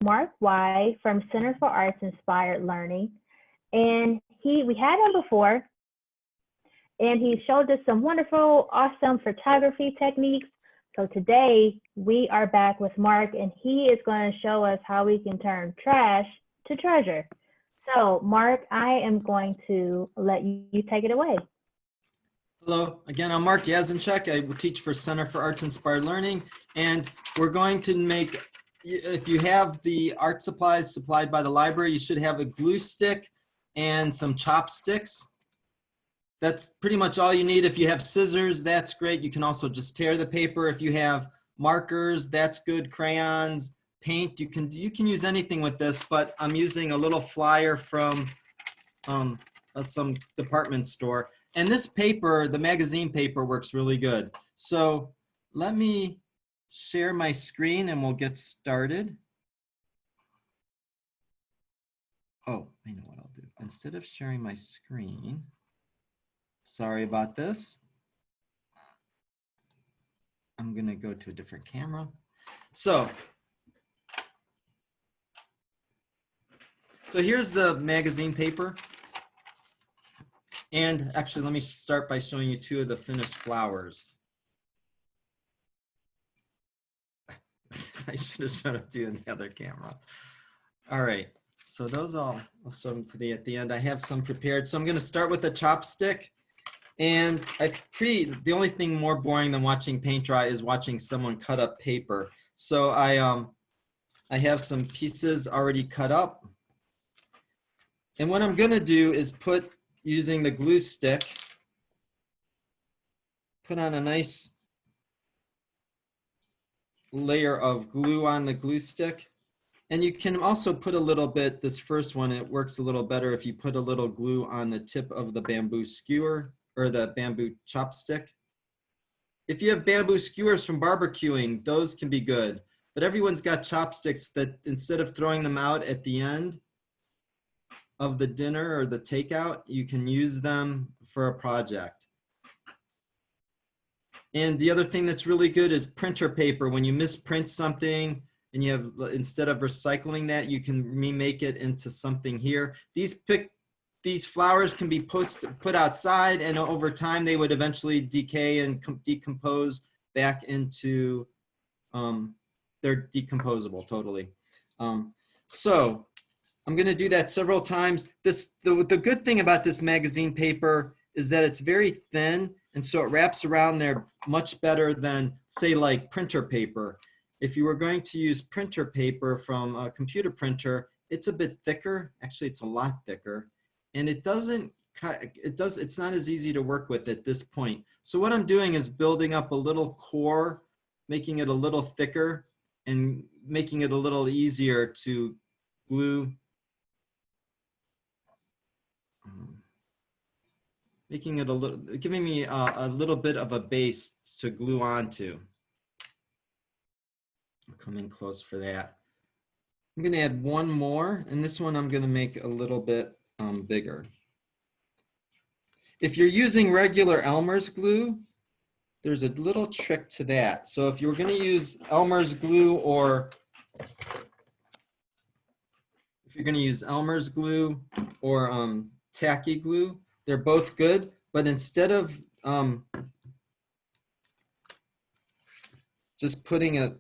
Mark Why from Center for Arts Inspired Learning. And we had him before, and he showed us some wonderful, awesome photography techniques. So today we are back with Mark, and he is going to show us how we can turn trash to treasure. So Mark, I am going to let you take it away. Hello, again, I'm Mark Yazinchuk. I teach for Center for Arts Inspired Learning, and we're going to make, if you have the art supplies supplied by the library, you should have a glue stick and some chopsticks. That's pretty much all you need. If you have scissors, that's great. You can also just tear the paper. If you have markers, that's good. Crayons, paint, you can use anything with this, but I'm using a little flyer from some department store. And this paper, the magazine paper, works really good. So let me share my screen and we'll get started. Oh, I know what I'll do. Instead of sharing my screen, sorry about this. I'm gonna go to a different camera. So here's the magazine paper. And actually, let me start by showing you two of the finished flowers. I should have shown it to you in the other camera. All right, so those I'll show them to at the end. I have some prepared. So I'm gonna start with a chopstick. And the only thing more boring than watching paint dry is watching someone cut up paper. So I have some pieces already cut up. And what I'm gonna do is using the glue stick, put on a nice layer of glue on the glue stick. And you can also put a little bit, this first one, it works a little better if you put a little glue on the tip of the bamboo skewer or the bamboo chopstick. If you have bamboo skewers from barbecuing, those can be good. But everyone's got chopsticks that instead of throwing them out at the end of the dinner or the takeout, you can use them for a project. And the other thing that's really good is printer paper. When you misprint something and you have, instead of recycling that, you can remake it into something here. These flowers can be put outside, and over time they would eventually decay and decompose back into, they're decomposable totally. So I'm gonna do that several times. The good thing about this magazine paper is that it's very thin, and so it wraps around there much better than, say, like printer paper. If you were going to use printer paper from a computer printer, it's a bit thicker. Actually, it's a lot thicker. And it's not as easy to work with at this point. So what I'm doing is building up a little core, making it a little thicker, and making it a little easier to glue. Making it giving me a little bit of a base to glue onto. I'll come in close for that. I'm gonna add one more, and this one I'm gonna make a little bit bigger. If you're using regular Elmer's glue, there's a little trick to that. So if you're gonna use Elmer's glue or tacky glue, they're both good, but instead of just putting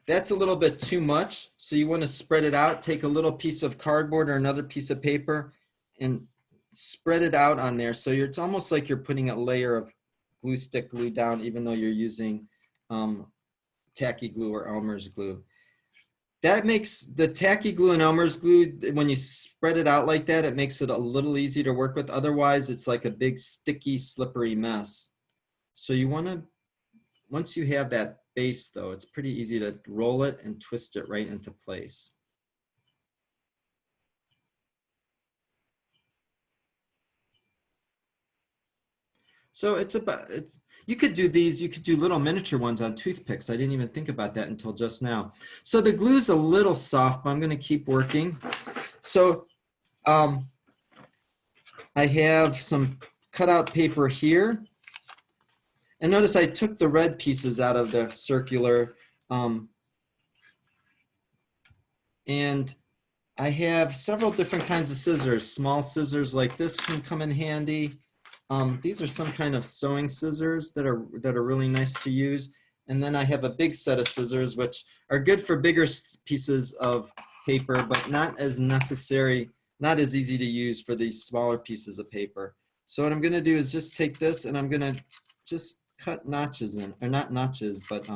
that's a little bit too much. So you want to spread it out, take a little piece of cardboard or another piece of paper and spread it out on there. So it's almost like you're putting a layer of glue stick glue down, even though you're using tacky glue or Elmer's glue. That makes the tacky glue and Elmer's glue, when you spread it out like that, it makes it a little easy to work with. Otherwise, it's like a big sticky, slippery mess. So you want to, once you have that base though, it's pretty easy to roll it and twist it right into place. So you could do these, you could do little miniature ones on toothpicks. I didn't even think about that until just now. So the glue's a little soft, but I'm gonna keep working. So I have some cutout paper here. And notice I took the red pieces out of the circular And I have several different kinds of scissors. Small scissors like this can come in handy. These are some kind of sewing scissors that are really nice to use. And then I have a big set of scissors, which are good for bigger pieces of paper, but not as necessary, not as easy to use for these smaller pieces of paper. So what I'm going to do is just take this and I'm going to just cut notches in, or not notches, but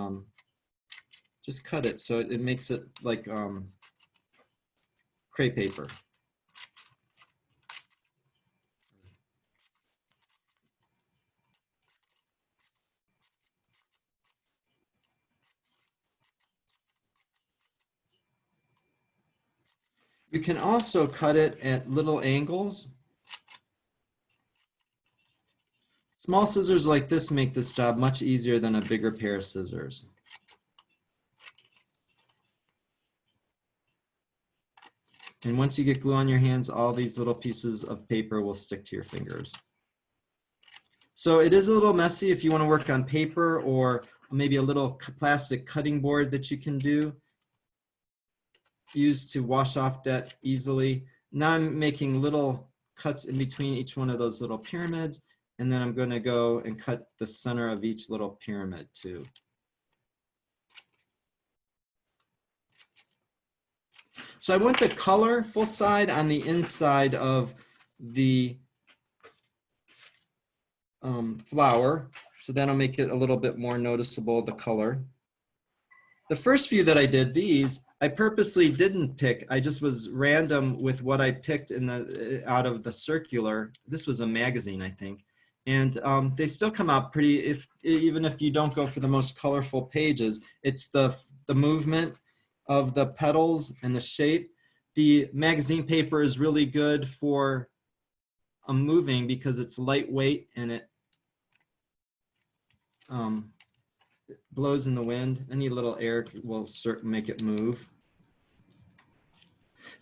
just cut it so it makes it like crepe paper. You can also cut it at little angles. Small scissors like this make this job much easier than a bigger pair of scissors. And once you get glue on your hands, all these little pieces of paper will stick to your fingers. So it is a little messy if you want to work on paper or maybe a little plastic cutting board that you can use to wash off that easily. Now I'm making little cuts in between each one of those little pyramids, and then I'm going to go and cut the center of each little pyramid too. So I want the colorful side on the inside of the flower, so that'll make it a little bit more noticeable, the color. The first few that I did, these, I purposely didn't pick. I just was random with what I picked out of the circular. This was a magazine, I think. And they still come out pretty, even if you don't go for the most colorful pages. It's the movement of the petals and the shape. The magazine paper is really good for moving because it's lightweight and it blows in the wind. Any little air will make it move.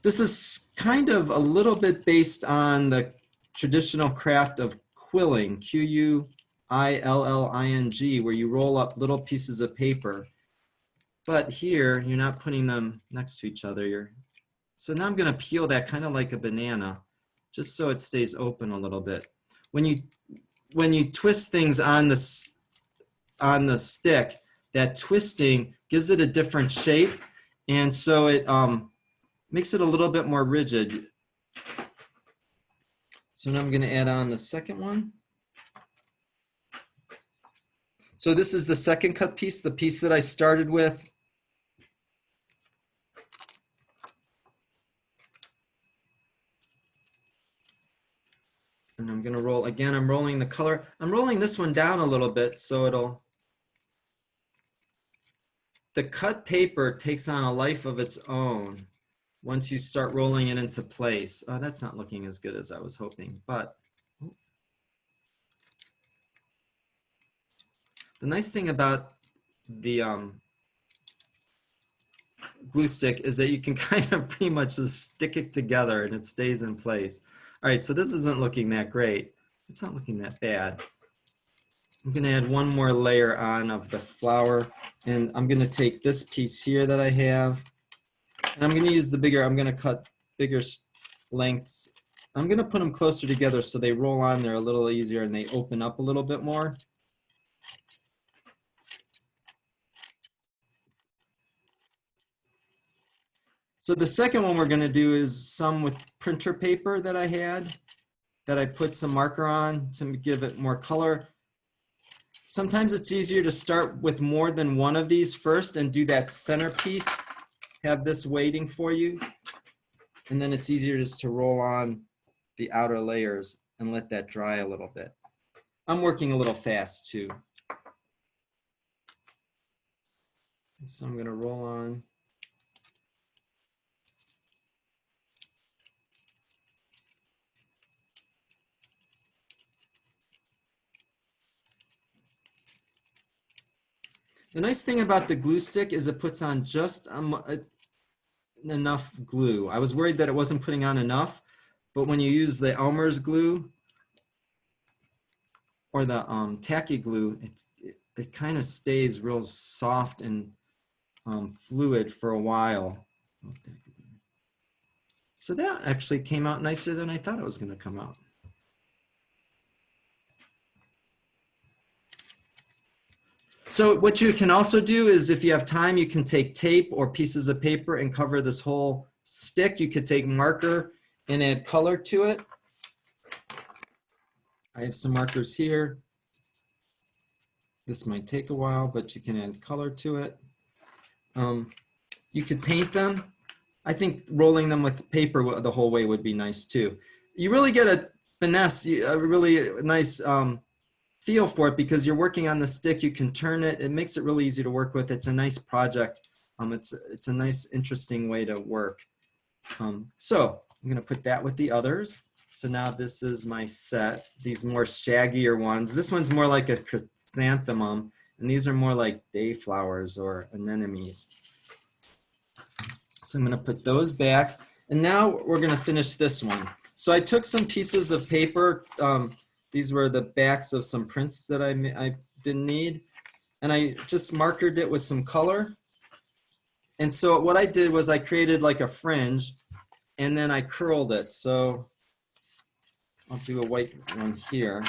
This is kind of a little bit based on the traditional craft of quilling, Quilling, where you roll up little pieces of paper. But here, you're not putting them next to each other. So now I'm going to peel that kind of like a banana, just so it stays open a little bit. When you twist things on the stick, that twisting gives it a different shape, and so it makes it a little bit more rigid. So now I'm going to add on the second one. So this is the second cut piece, the piece that I started with. And I'm going to roll, again, I'm rolling the color. I'm rolling this one down a little bit so the cut paper takes on a life of its own once you start rolling it into place. Oh, that's not looking as good as I was hoping, but the nice thing about the glue stick is that you can kind of pretty much just stick it together and it stays in place. All right, so this isn't looking that great. It's not looking that bad. I'm going to add one more layer on of the flower, and I'm going to take this piece here that I have, and I'm going to use the bigger, I'm going to cut bigger lengths. I'm going to put them closer together so they roll on there a little easier and they open up a little bit more. So the second one we're going to do is some with printer paper that I had, that I put some marker on to give it more color. Sometimes it's easier to start with more than one of these first and do that centerpiece, have this waiting for you, and then it's easier just to roll on the outer layers and let that dry a little bit. I'm working a little fast too. So I'm going to roll on. The nice thing about the glue stick is it puts on just enough glue. I was worried that it wasn't putting on enough, but when you use the Elmer's glue or the tacky glue, it kind of stays real soft and fluid for a while. So that actually came out nicer than I thought it was going to come out. So what you can also do is if you have time, you can take tape or pieces of paper and cover this whole stick. You could take marker and add color to it. I have some markers here. This might take a while, but you can add color to it. You could paint them. I think rolling them with paper the whole way would be nice too. You really get a finesse, a really nice feel for it because you're working on the stick. You can turn it. It makes it really easy to work with. It's a nice project. It's a nice, interesting way to work. So I'm going to put that with the others. So now this is my set. These more shaggier ones. This one's more like a chrysanthemum, and these are more like dayflowers or anemones. So I'm going to put those back. And now we're going to finish this one. So I took some pieces of paper. These were the backs of some prints that I didn't need. And I just markered it with some color. And so what I did was I created like a fringe and then I curled it. So I'll do a white one here.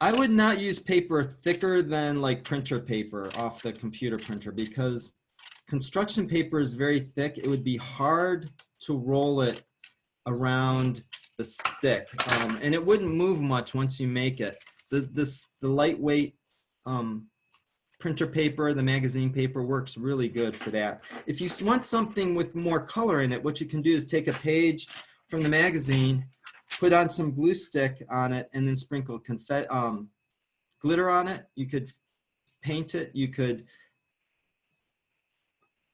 I would not use paper thicker than like printer paper off the computer printer because construction paper is very thick. It would be hard to roll it around the stick, and it wouldn't move much once you make it. The lightweight printer paper, the magazine paper works really good for that. If you want something with more color in it, what you can do is take a page from the magazine, put on some glue stick on it, and then sprinkle glitter on it. You could paint it. You could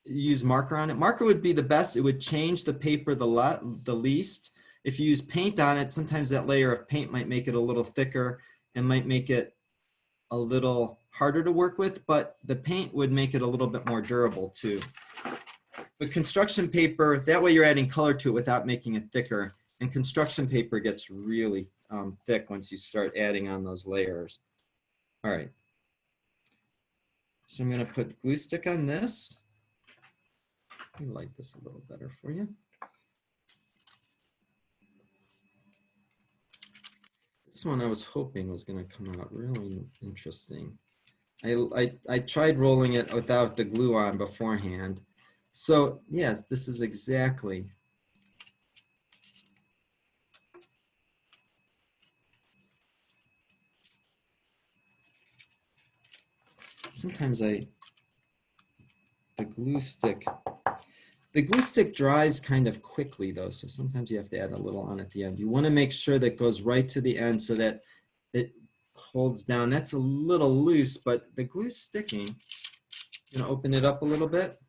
use marker on it. Marker would be the best. It would change the paper the least. If you use paint on it, sometimes that layer of paint might make it a little thicker and might make it a little harder to work with, but the paint would make it a little bit more durable too. But construction paper, that way you're adding color to it without making it thicker. And construction paper gets really thick once you start adding on those layers. All right. So I'm going to put glue stick on this. Let me light this a little better for you. This one I was hoping was going to come out really interesting. I tried rolling it without the glue on beforehand. So yes, this is exactly. Sometimes the glue stick dries kind of quickly though, so sometimes you have to add a little on at the end. You want to make sure that it goes right to the end so that it holds down. That's a little loose, but the glue's sticking. I'm going to open it up a little bit.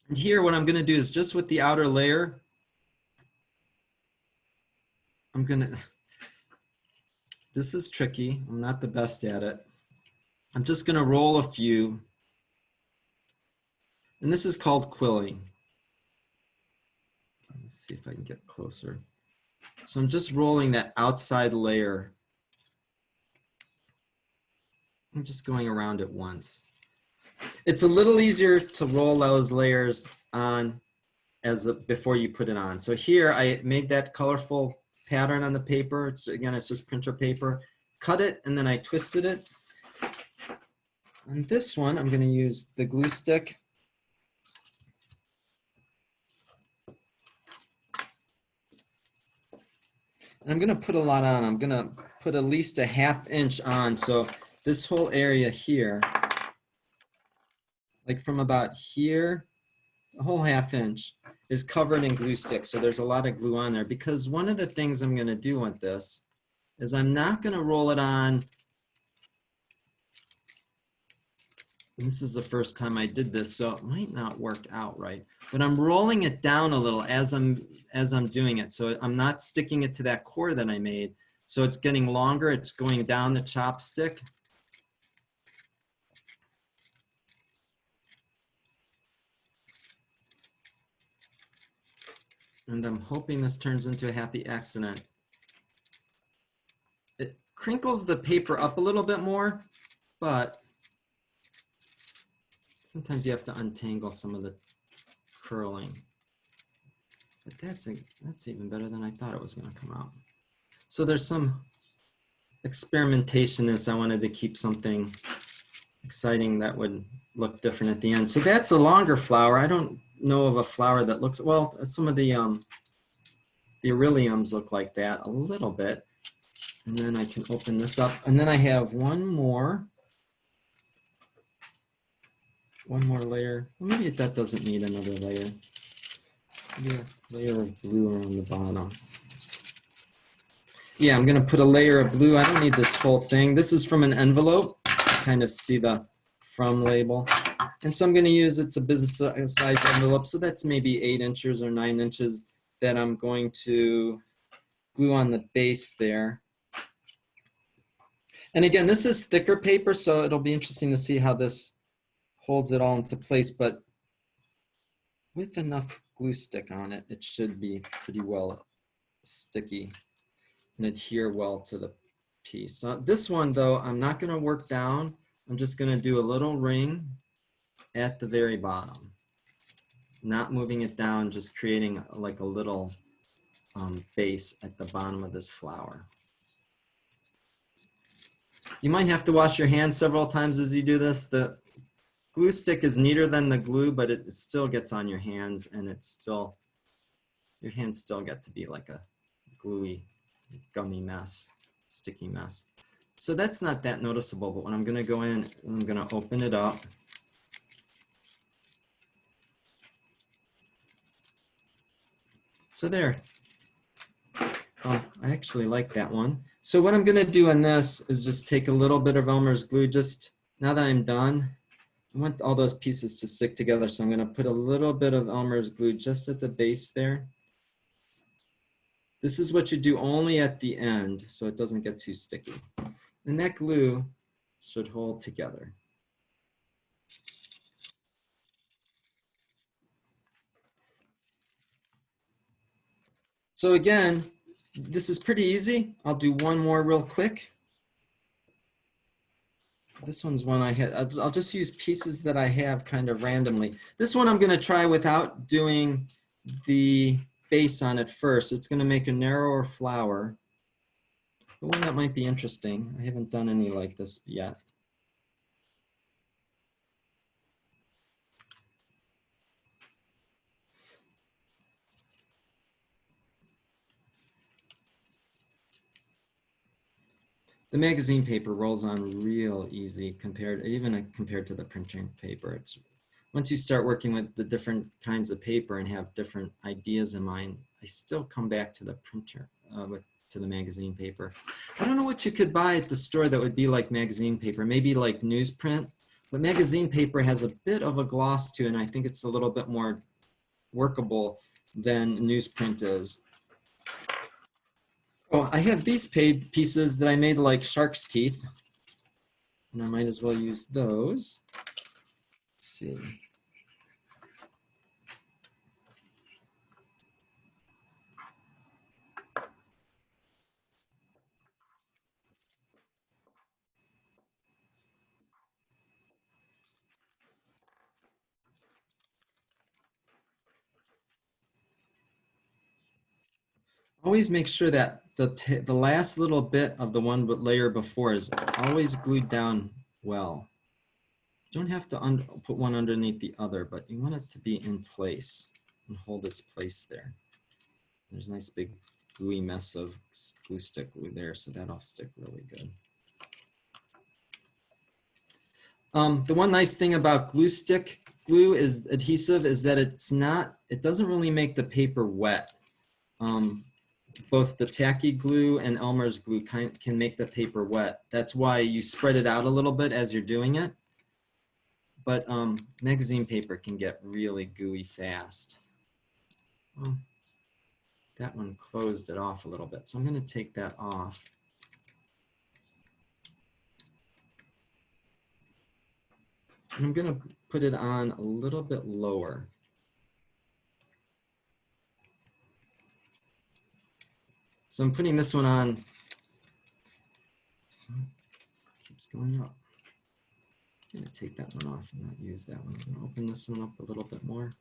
And here what I'm going to do is just with the outer layer, this is tricky. I'm not the best at it. I'm just going to roll a few. And this is called quilling. Let's see if I can get closer. So I'm just rolling that outside layer. I'm just going around it once. It's a little easier to roll those layers on before you put it on. So here I made that colorful pattern on the paper. Again, it's just printer paper. Cut it and then I twisted it. On this one, I'm going to use the glue stick. And I'm going to put a lot on. I'm going to put at least a ½ inch on. So this whole area here, like from about here, a whole ½ inch is covered in glue stick. So there's a lot of glue on there because one of the things I'm going to do with this is I'm not going to roll it on This is the first time I did this, so it might not work out right. But I'm rolling it down a little as I'm doing it. So I'm not sticking it to that core that I made. So it's getting longer. It's going down the chopstick. And I'm hoping this turns into a happy accident. It crinkles the paper up a little bit more, but sometimes you have to untangle some of the curling. But that's even better than I thought it was going to come out. So there's some experimentation as I wanted to keep something exciting that would look different at the end. So that's a longer flower. I don't know of a flower that looks, well, some of the Iriliums look like that a little bit. And then I can open this up. And then I have one more layer. Well, maybe that doesn't need another layer. Maybe a layer of blue around the bottom. Yeah, I'm gonna put a layer of blue. I don't need this whole thing. This is from an envelope. Kind of see the from label. And so I'm gonna use, it's a business size envelope. So that's maybe 8 inches or 9 inches that I'm going to glue on the base there. And again, this is thicker paper, so it'll be interesting to see how this holds it all into place, but with enough glue stick on it, it should be pretty well sticky and adhere well to the piece. So this one though, I'm not gonna work down. I'm just gonna do a little ring at the very bottom. Not moving it down, just creating like a little base at the bottom of this flower. You might have to wash your hands several times as you do this. The glue stick is neater than the glue, but it still gets on your hands, and it's still, your hands still get to be like a gluey, gummy mess, sticky mess. So that's not that noticeable, but when I'm gonna go in, I'm gonna open it up. So there. Oh, I actually like that one. So what I'm gonna do on this is just take a little bit of Elmer's glue, just now that I'm done. I want all those pieces to stick together, so I'm gonna put a little bit of Elmer's glue just at the base there. This is what you do only at the end, so it doesn't get too sticky. And that glue should hold together. So again, this is pretty easy. I'll do one more real quick. This one's one I had. I'll just use pieces that I have kind of randomly. This one I'm going to try without doing the base on it first. It's going to make a narrower flower. The one that might be interesting. I haven't done any like this yet. The magazine paper rolls on real easy compared to the printing paper. It's once you start working with the different kinds of paper and have different ideas in mind, I still come back to the printer, to the magazine paper. I don't know what you could buy at the store that would be like magazine paper, maybe like newsprint, but magazine paper has a bit of a gloss to it, and I think it's a little bit more workable than newsprint is. Oh, I have these pieces that I made like shark's teeth, and I might as well use those. Let's see. Always make sure that the last little bit of the one layer before is always glued down well. You don't have to put one underneath the other, but you want it to be in place and hold its place there. There's a nice big gooey mess of glue stick glue there, so that'll stick really good. The one nice thing about glue is adhesive is that it doesn't really make the paper wet. Both the tacky glue and Elmer's glue can make the paper wet. That's why you spread it out a little bit as you're doing it. but magazine paper can get really gooey fast. Well, that one closed it off a little bit, so I'm going to take that off. And I'm going to put it on a little bit lower. So I'm putting this one on. Keeps going up. I'm going to take that one off and not use that one. I'm going to open this one up a little bit more.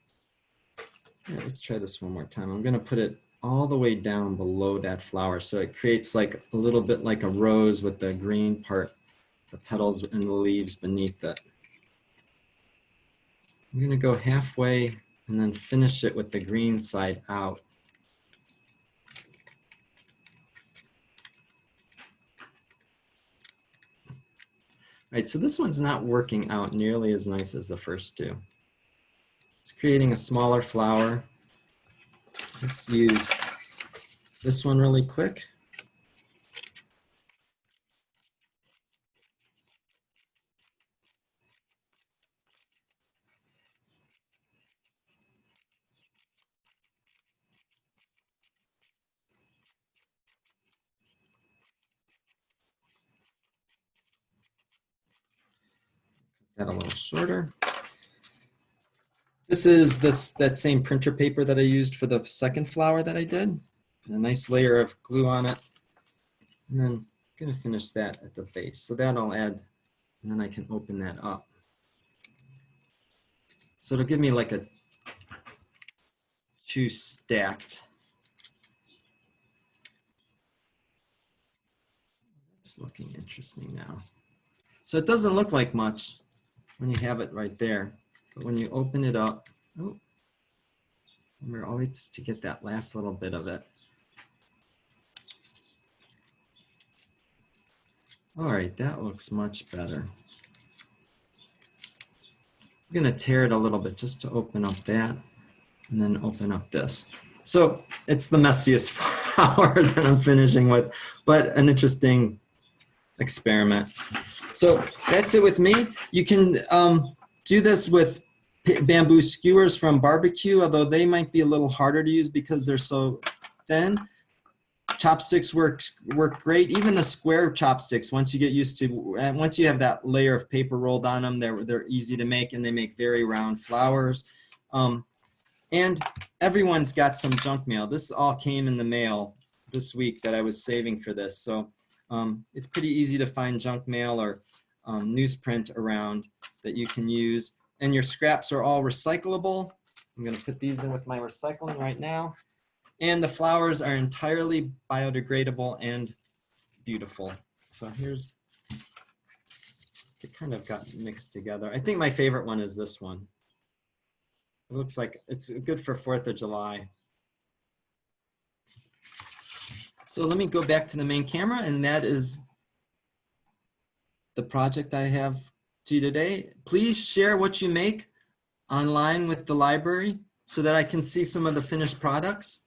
Yeah, let's try this one more time. I'm going to put it all the way down below that flower, so it creates like a little bit like a rose with the green part, the petals and the leaves beneath it. I'm going to go halfway and then finish it with the green side out. All right, so this one's not working out nearly as nice as the first two. It's creating a smaller flower. Let's use this one really quick. That a little shorter. This is that same printer paper that I used for the second flower that I did. A nice layer of glue on it. And then I'm going to finish that at the base. So that I'll add, and then I can open that up. So it'll give me like a two stacked. It's looking interesting now. So it doesn't look like much when you have it right there, but when you open it up, oh, remember always to get that last little bit of it. All right, that looks much better. I'm gonna tear it a little bit just to open up that, and then open up this. So it's the messiest flower that I'm finishing with, but an interesting experiment. So that's it with me. You can do this with bamboo skewers from barbecue, although they might be a little harder to use because they're so thin. Chopsticks work great. Even the square chopsticks, once you get used to, once you have that layer of paper rolled on them, they're easy to make, and they make very round flowers. And everyone's got some junk mail. This all came in the mail this week that I was saving for this. So it's pretty easy to find junk mail or newsprint around that you can use. And your scraps are all recyclable. I'm going to put these in with my recycling right now. And the flowers are entirely biodegradable and beautiful. So here's, it kind of got mixed together. I think my favorite one is this one. It looks like it's good for 4th of July. So let me go back to the main camera, and that is the project I have to you today. Please share what you make online with the library so that I can see some of the finished products.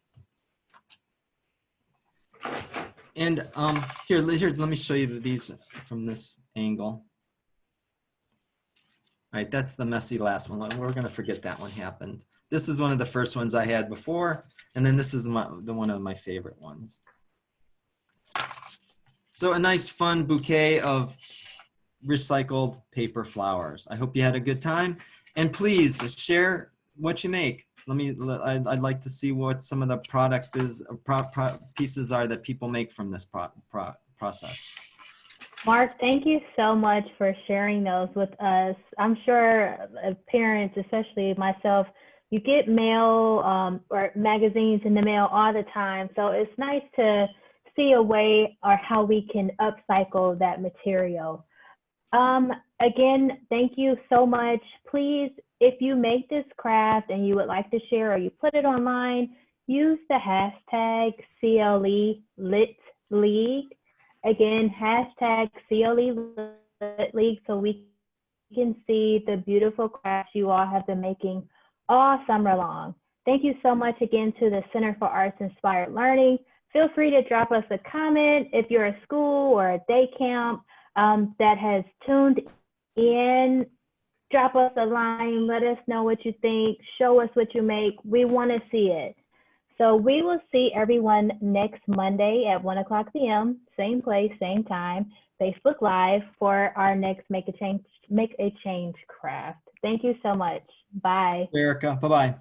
And here, let me show you these from this angle. All right, that's the messy last one. We're going to forget that one happened. This is one of the first ones I had before, and then this is one of my favorite ones. So a nice fun bouquet of recycled paper flowers. I hope you had a good time, and please share what you make. I'd like to see what some of the pieces are that people make from this process. Mark, thank you so much for sharing those with us. I'm sure parents, especially myself, you get mail or magazines in the mail all the time. So it's nice to see a way or how we can upcycle that material. Again, thank you so much. Please, if you make this craft and you would like to share or you put it online, use the hashtag CLE Lit League. Again, hashtag CLE Lit League, so we can see the beautiful crafts you all have been making all summer long. Thank you so much again to the Center for Arts Inspired Learning. Feel free to drop us a comment if you're a school or a day camp that has tuned in drop us a line. Let us know what you think. Show us what you make. We want to see it. So we will see everyone next Monday at 1:00 p.m. Same place, same time. Facebook Live for our next Make a Change craft. Thank you so much. Bye. Erica, bye-bye.